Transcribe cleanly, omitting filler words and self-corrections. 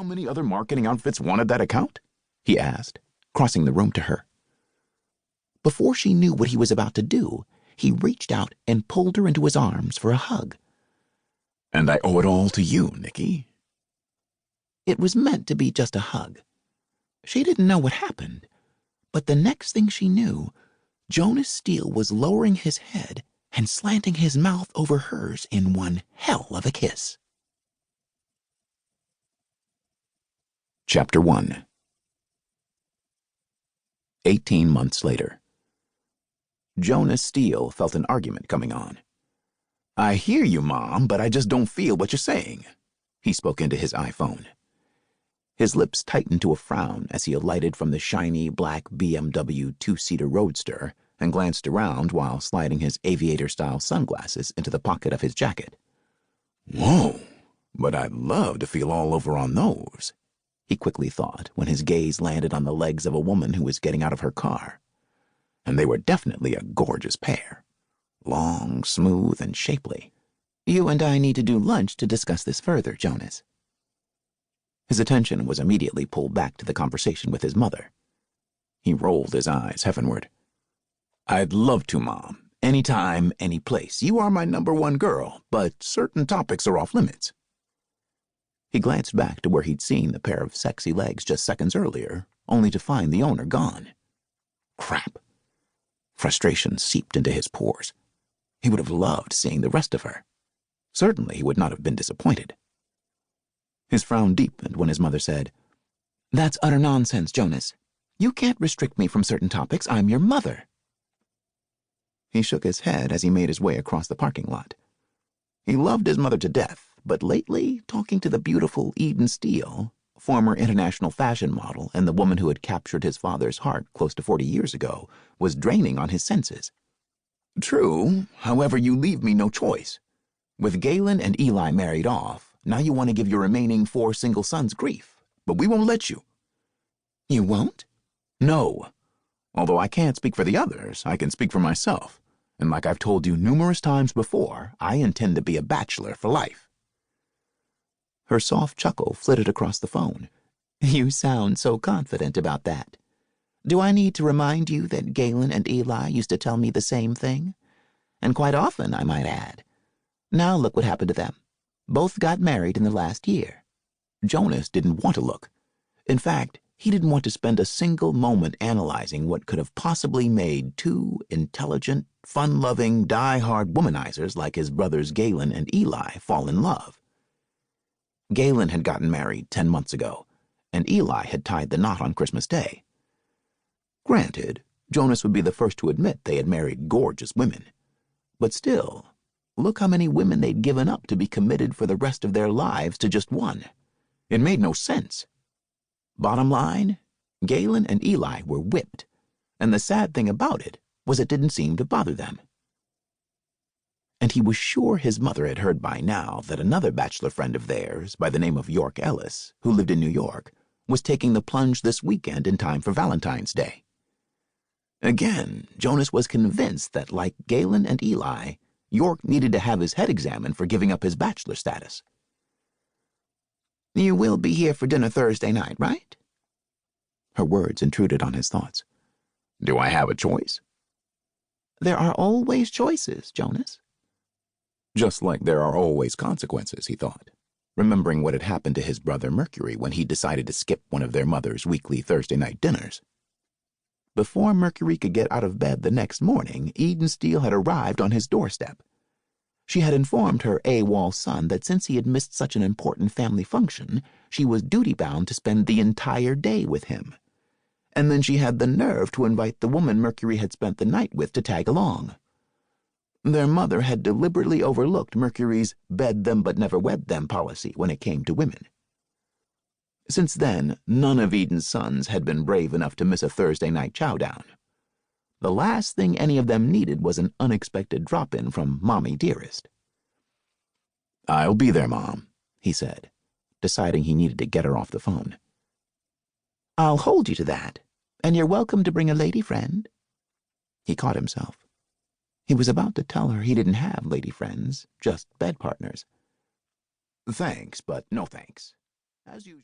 many other marketing outfits wanted that account?" he asked, crossing the room to her. Before she knew what he was about to do, he reached out and pulled her into his arms for a hug. "And I owe it all to you, Nikki." It was meant to be just a hug. She didn't know what happened, but the next thing she knew, Jonas Steele was lowering his head and slanting his mouth over hers in one hell of a kiss. Chapter 1. 18 months later. Jonas Steele felt an argument coming on. "I hear you, Mom, but I just don't feel what you're saying," he spoke into his iPhone. His lips tightened to a frown as he alighted from the shiny black BMW two-seater roadster and glanced around while sliding his aviator-style sunglasses into the pocket of his jacket. "Whoa, but I'd love to feel all over on those," he quickly thought when his gaze landed on the legs of a woman who was getting out of her car. And they were definitely a gorgeous pair. Long, smooth, and shapely. "You and I need to do lunch to discuss this further, Jonas." His attention was immediately pulled back to the conversation with his mother. He rolled his eyes heavenward. "I'd love to, Mom. Anytime, any place. You are my #1 girl, but certain topics are off limits." He glanced back to where he'd seen the pair of sexy legs just seconds earlier, only to find the owner gone. Crap. Frustration seeped into his pores. He would have loved seeing the rest of her. Certainly he would not have been disappointed. His frown deepened when his mother said, "That's utter nonsense, Jonas. You can't restrict me from certain topics. I'm your mother." He shook his head as he made his way across the parking lot. He loved his mother to death, but lately, talking to the beautiful Eden Steele, former international fashion model and the woman who had captured his father's heart close to 40 years ago, was draining on his senses. "True, however, you leave me no choice. With Galen and Eli married off, now you want to give your remaining 4 single sons grief, but we won't let you." "You won't?" "No. Although I can't speak for the others, I can speak for myself, and like I've told you numerous times before, I intend to be a bachelor for life." Her soft chuckle flitted across the phone. "You sound so confident about that. Do I need to remind you that Galen and Eli used to tell me the same thing? And quite often, I might add. Now look what happened to them. Both got married in the last year." Jonas didn't want to look. In fact, he didn't want to spend a single moment analyzing what could have possibly made 2 intelligent, fun-loving, die-hard womanizers like his brothers Galen and Eli fall in love. Galen had gotten married 10 months ago, and Eli had tied the knot on Christmas Day. Granted, Jonas would be the first to admit they had married gorgeous women. But still, look how many women they'd given up to be committed for the rest of their lives to just one. It made no sense. Bottom line, Galen and Eli were whipped, and the sad thing about it was it didn't seem to bother them. And he was sure his mother had heard by now that another bachelor friend of theirs, by the name of York Ellis, who lived in New York, was taking the plunge this weekend in time for Valentine's Day. Again, Jonas was convinced that, like Galen and Eli, York needed to have his head examined for giving up his bachelor status. "You will be here for dinner Thursday night, right?" Her words intruded on his thoughts. "Do I have a choice?" "There are always choices, Jonas." Just like there are always consequences, he thought, remembering what had happened to his brother Mercury when he decided to skip one of their mother's weekly Thursday night dinners. Before Mercury could get out of bed the next morning, Eden Steele had arrived on his doorstep. She had informed her AWOL son that since he had missed such an important family function, she was duty-bound to spend the entire day with him. And then she had the nerve to invite the woman Mercury had spent the night with to tag along. Their mother had deliberately overlooked Mercury's bed them but never wed them policy when it came to women. Since then, none of Eden's sons had been brave enough to miss a Thursday night chowdown. The last thing any of them needed was an unexpected drop-in from Mommy Dearest. "I'll be there, Mom," he said, deciding he needed to get her off the phone. "I'll hold you to that, and you're welcome to bring a lady friend." He caught himself. He was about to tell her he didn't have lady friends, just bed partners. "Thanks, but no thanks. As usual."